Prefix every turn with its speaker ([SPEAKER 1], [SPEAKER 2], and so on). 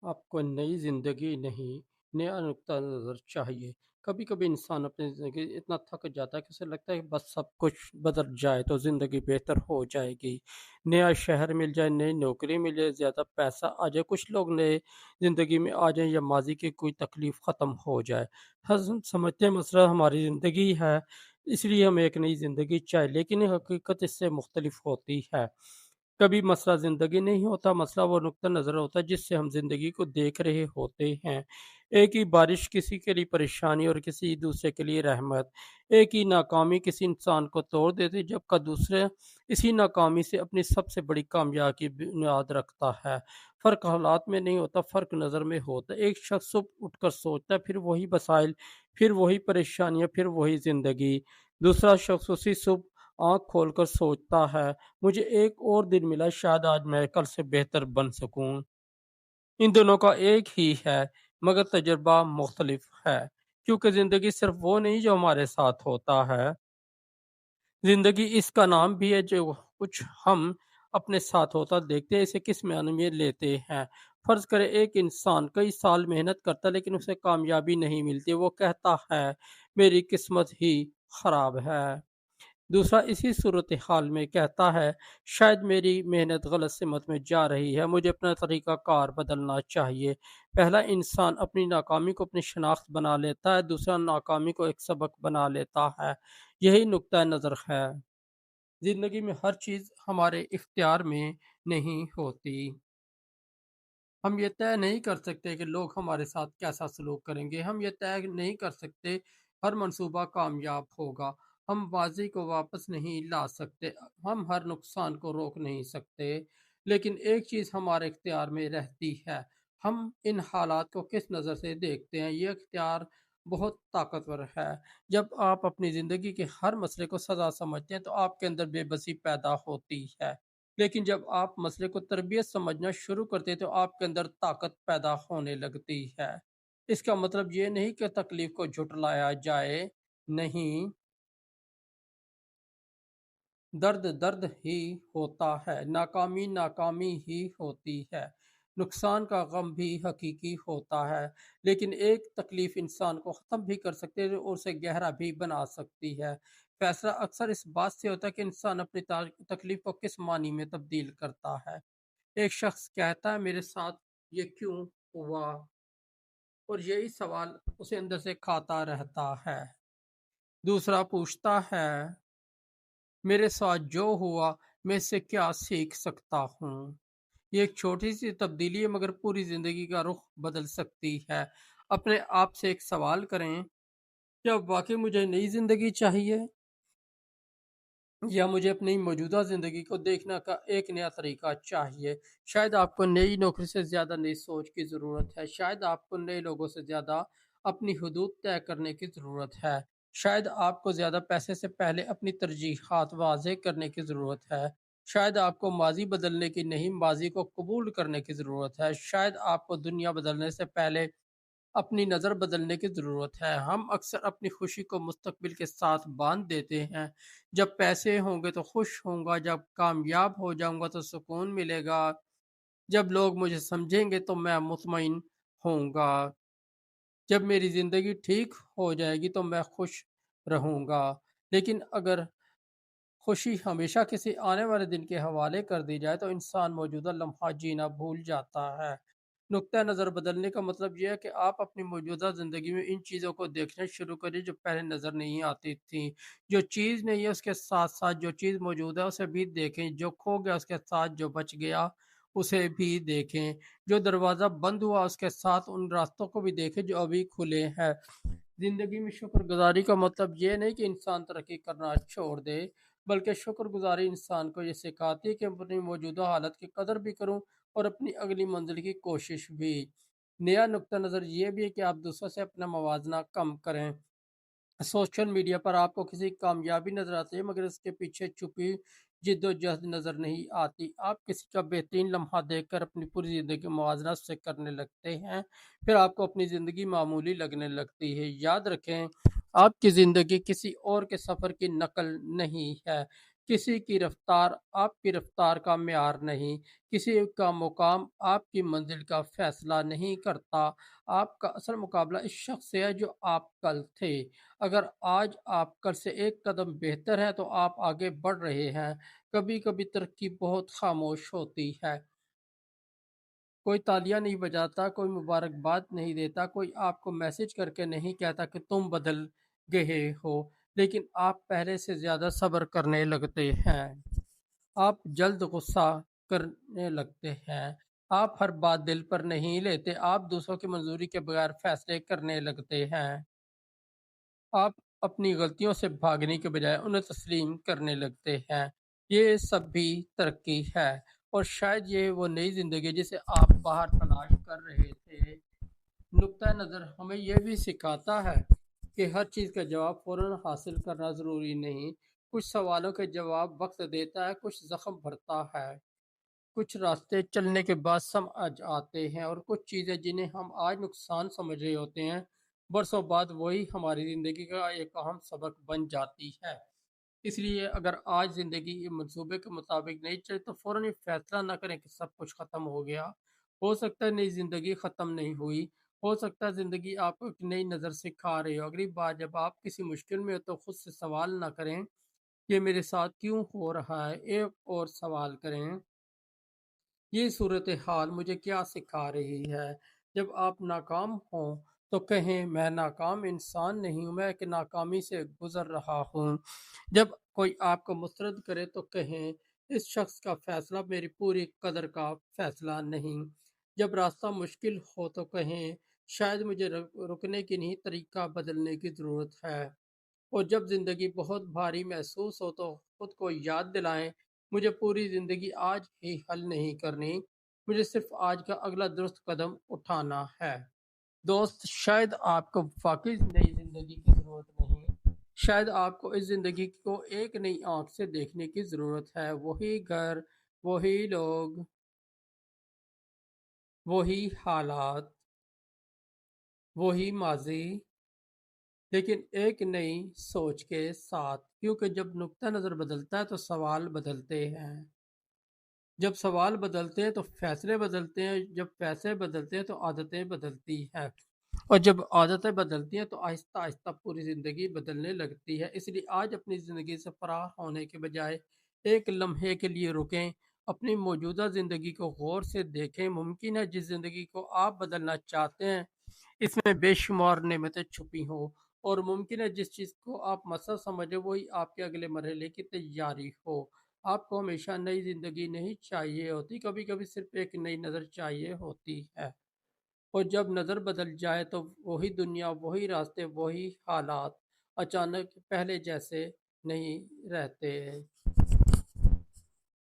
[SPEAKER 1] آپ کو نئی زندگی نہیں، نیا نقطہ نظر چاہیے۔ کبھی کبھی انسان اپنی زندگی اتنا تھک جاتا ہے کہ اسے لگتا ہے کہ بس سب کچھ بدل جائے تو زندگی بہتر ہو جائے گی۔ نیا شہر مل جائے، نئی نوکری مل جائے، زیادہ پیسہ آ جائے، کچھ لوگ نئے زندگی میں آ جائیں یا ماضی کی کوئی تکلیف ختم ہو جائے۔ ہم سمجھتے ہیں مسئلہ ہماری زندگی ہے، اس لیے ہمیں ایک نئی زندگی چاہیے، لیکن حقیقت اس سے مختلف ہوتی ہے۔ کبھی مسئلہ زندگی نہیں ہوتا، مسئلہ وہ نقطہ نظر ہوتا ہے جس سے ہم زندگی کو دیکھ رہے ہوتے ہیں۔ ایک ہی بارش کسی کے لیے پریشانی اور کسی دوسرے کے لیے رحمت، ایک ہی ناکامی کسی انسان کو توڑ دیتی جبکہ دوسرے اسی ناکامی سے اپنی سب سے بڑی کامیابی کی بنیاد رکھتا ہے۔ فرق حالات میں نہیں ہوتا، فرق نظر میں ہوتا ہے۔ ایک شخص صبح اٹھ کر سوچتا ہے، پھر وہی مسائل، پھر وہی پریشانیاں، پھر وہی زندگی۔ دوسرا شخص اسی صبح آنکھ کھول کر سوچتا ہے، مجھے ایک اور دن ملا، شاید آج میں کل سے بہتر بن سکوں۔ ان دونوں کا ایک ہی ہے مگر تجربہ مختلف ہے، کیونکہ زندگی صرف وہ نہیں جو ہمارے ساتھ ہوتا ہے، زندگی اس کا نام بھی ہے جو کچھ ہم اپنے ساتھ ہوتا دیکھتے ہیں۔ اسے کس معنی میں لیتے ہیں؟ فرض کرے ایک انسان کئی سال محنت کرتا لیکن اسے کامیابی نہیں ملتی، وہ کہتا ہے میری قسمت ہی خراب ہے۔ دوسرا اسی صورتحال میں کہتا ہے شاید میری محنت غلط سمت میں جا رہی ہے، مجھے اپنا طریقہ کار بدلنا چاہیے۔ پہلا انسان اپنی ناکامی کو اپنی شناخت بنا لیتا ہے، دوسرا ناکامی کو ایک سبق بنا لیتا ہے۔ یہی نقطہ نظر ہے۔ زندگی میں ہر چیز ہمارے اختیار میں نہیں ہوتی۔ ہم یہ طے نہیں کر سکتے کہ لوگ ہمارے ساتھ کیسا سلوک کریں گے، ہم یہ طے نہیں کر سکتے ہر منصوبہ کامیاب ہوگا، ہم ماضی کو واپس نہیں لا سکتے، ہم ہر نقصان کو روک نہیں سکتے، لیکن ایک چیز ہمارے اختیار میں رہتی ہے، ہم ان حالات کو کس نظر سے دیکھتے ہیں۔ یہ اختیار بہت طاقتور ہے۔ جب آپ اپنی زندگی کے ہر مسئلے کو سزا سمجھتے ہیں تو آپ کے اندر بے بسی پیدا ہوتی ہے، لیکن جب آپ مسئلے کو تربیت سمجھنا شروع کرتے تو آپ کے اندر طاقت پیدا ہونے لگتی ہے۔ اس کا مطلب یہ نہیں کہ تکلیف کو جھٹلایا جائے، نہیں، درد درد ہی ہوتا ہے، ناکامی ناکامی ہی ہوتی ہے، نقصان کا غم بھی حقیقی ہوتا ہے، لیکن ایک تکلیف انسان کو ختم بھی کر سکتی ہے اور اسے گہرا بھی بنا سکتی ہے۔ فیصلہ اکثر اس بات سے ہوتا ہے کہ انسان اپنی تکلیف کو کس معنی میں تبدیل کرتا ہے۔ ایک شخص کہتا ہے میرے ساتھ یہ کیوں ہوا، اور یہی سوال اسے اندر سے کھاتا رہتا ہے۔ دوسرا پوچھتا ہے میرے ساتھ جو ہوا میں اس سے کیا سیکھ سکتا ہوں۔ یہ ایک چھوٹی سی تبدیلی ہے مگر پوری زندگی کا رخ بدل سکتی ہے۔ اپنے آپ سے ایک سوال کریں، کیا واقعی مجھے نئی زندگی چاہیے یا مجھے اپنی موجودہ زندگی کو دیکھنا کا ایک نیا طریقہ چاہیے؟ شاید آپ کو نئی نوکری سے زیادہ نئی سوچ کی ضرورت ہے، شاید آپ کو نئے لوگوں سے زیادہ اپنی حدود طے کرنے کی ضرورت ہے، شاید آپ کو زیادہ پیسے سے پہلے اپنی ترجیحات واضح کرنے کی ضرورت ہے، شاید آپ کو ماضی بدلنے کی نہیں ماضی کو قبول کرنے کی ضرورت ہے، شاید آپ کو دنیا بدلنے سے پہلے اپنی نظر بدلنے کی ضرورت ہے۔ ہم اکثر اپنی خوشی کو مستقبل کے ساتھ باندھ دیتے ہیں، جب پیسے ہوں گے تو خوش ہوں گا، جب کامیاب ہو جاؤں گا تو سکون ملے گا، جب لوگ مجھے سمجھیں گے تو میں مطمئن ہوں گا، جب میری زندگی ٹھیک ہو جائے گی تو میں خوش رہوں گا۔ لیکن اگر خوشی ہمیشہ کسی آنے والے دن کے حوالے کر دی جائے تو انسان موجودہ لمحہ جینا بھول جاتا ہے۔ نقطہ نظر بدلنے کا مطلب یہ ہے کہ آپ اپنی موجودہ زندگی میں ان چیزوں کو دیکھنا شروع کریے جو پہلے نظر نہیں آتی تھیں۔ جو چیز نہیں ہے اس کے ساتھ ساتھ جو چیز موجود ہے اسے بھی دیکھیں، جو کھو گیا اس کے ساتھ جو بچ گیا اسے بھی دیکھیں، جو دروازہ بند ہوا اس کے ساتھ ان راستوں کو بھی دیکھیں جو ابھی کھلے ہیں۔ زندگی میں شکر گزاری کا مطلب یہ نہیں کہ انسان ترقی کرنا چھوڑ دے، بلکہ شکر گزاری انسان کو یہ سکھاتی ہے کہ اپنی موجودہ حالت کی قدر بھی کروں اور اپنی اگلی منزل کی کوشش بھی۔ نیا نقطہ نظر یہ بھی ہے کہ آپ دوسروں سے اپنا موازنہ کم کریں۔ سوشل میڈیا پر آپ کو کسی کامیابی نظر آتی ہے مگر اس کے پیچھے چھپی جد و جہد نظر نہیں آتی۔ آپ کسی کا بہترین لمحہ دیکھ کر اپنی پوری زندگی موازنہ اس سے کرنے لگتے ہیں، پھر آپ کو اپنی زندگی معمولی لگنے لگتی ہے۔ یاد رکھیں آپ کی زندگی کسی اور کے سفر کی نقل نہیں ہے، کسی کی رفتار آپ کی رفتار کا معیار نہیں، کسی کا مقام آپ کی منزل کا فیصلہ نہیں کرتا۔ آپ کا اصل مقابلہ اس شخص سے ہے جو آپ کل تھے۔ اگر آج آپ کل سے ایک قدم بہتر ہے تو آپ آگے بڑھ رہے ہیں۔ کبھی کبھی ترقی بہت خاموش ہوتی ہے۔ کوئی تالیاں نہیں بجاتا، کوئی مبارکباد نہیں دیتا، کوئی آپ کو میسج کر کے نہیں کہتا کہ تم بدل گئے ہو، لیکن آپ پہلے سے زیادہ صبر کرنے لگتے ہیں۔ آپ جلد غصہ کرنے لگتے ہیں۔ آپ ہر بات دل پر نہیں لیتے، آپ دوسروں کی منظوری کے بغیر فیصلے کرنے لگتے ہیں۔ آپ اپنی غلطیوں سے بھاگنے کے بجائے انہیں تسلیم کرنے لگتے ہیں۔ یہ سب بھی ترقی ہے، اور شاید یہ وہ نئی زندگی جسے آپ باہر تلاش کر رہے تھے۔ نقطہ نظر ہمیں یہ بھی سکھاتا ہے کہ ہر چیز کا جواب فوراً حاصل کرنا ضروری نہیں۔ کچھ سوالوں کے جواب وقت دیتا ہے، کچھ زخم بھرتا ہے، کچھ راستے چلنے کے بعد سمجھ آتے ہیں، اور کچھ چیزیں جنہیں ہم آج نقصان سمجھ رہے ہوتے ہیں برسوں بعد وہی ہماری زندگی کا ایک اہم سبق بن جاتی ہے۔ اس لیے اگر آج زندگی منصوبے کے مطابق نہیں چلے تو فوراً یہ فیصلہ نہ کریں کہ سب کچھ ختم ہو گیا۔ ہو سکتا ہے نئی زندگی ختم نہیں ہوئی، ہو سکتا ہے زندگی آپ کو ایک نئی نظر سکھا رہی ہو۔ اگلی بار جب آپ کسی مشکل میں ہو تو خود سے سوال نہ کریں یہ میرے ساتھ کیوں ہو رہا ہے، ایک اور سوال کریں یہ صورتحال مجھے کیا سکھا رہی ہے۔ جب آپ ناکام ہوں تو کہیں میں ناکام انسان نہیں ہوں، میں ایک ناکامی سے گزر رہا ہوں۔ جب کوئی آپ کو مسترد کرے تو کہیں اس شخص کا فیصلہ میری پوری قدر کا فیصلہ نہیں۔ جب راستہ مشکل ہو تو کہیں شاید مجھے رکنے کی نہیں، طریقہ بدلنے کی ضرورت ہے۔ اور جب زندگی بہت بھاری محسوس ہو تو خود کو یاد دلائیں مجھے پوری زندگی آج ہی حل نہیں کرنی، مجھے صرف آج کا اگلا درست قدم اٹھانا ہے۔ دوست، شاید آپ کو واقعی نئی زندگی کی ضرورت نہیں، شاید آپ کو اس زندگی کو ایک نئی آنکھ سے دیکھنے کی ضرورت ہے۔ وہی گھر، وہی لوگ، وہی حالات، وہی ماضی، لیکن ایک نئی سوچ کے ساتھ، کیونکہ جب نقطہ نظر بدلتا ہے تو سوال بدلتے ہیں، جب سوال بدلتے ہیں تو فیصلے بدلتے ہیں، جب فیصلے بدلتے ہیں تو عادتیں بدلتی ہیں، اور جب عادتیں بدلتی ہیں تو آہستہ آہستہ پوری زندگی بدلنے لگتی ہے۔ اس لیے آج اپنی زندگی سے فرار ہونے کے بجائے ایک لمحے کے لیے رکیں، اپنی موجودہ زندگی کو غور سے دیکھیں۔ ممکن ہے جس زندگی کو آپ بدلنا چاہتے ہیں اس میں بے شمار نعمتیں چھپی ہوں، اور ممکن ہے جس چیز کو آپ مسئلہ سمجھیں وہی آپ کے اگلے مرحلے کی تیاری ہو۔ آپ کو ہمیشہ نئی زندگی نہیں چاہیے ہوتی، کبھی کبھی صرف ایک نئی نظر چاہیے ہوتی ہے، اور جب نظر بدل جائے تو وہی دنیا، وہی راستے، وہی حالات اچانک پہلے جیسے نہیں رہتے۔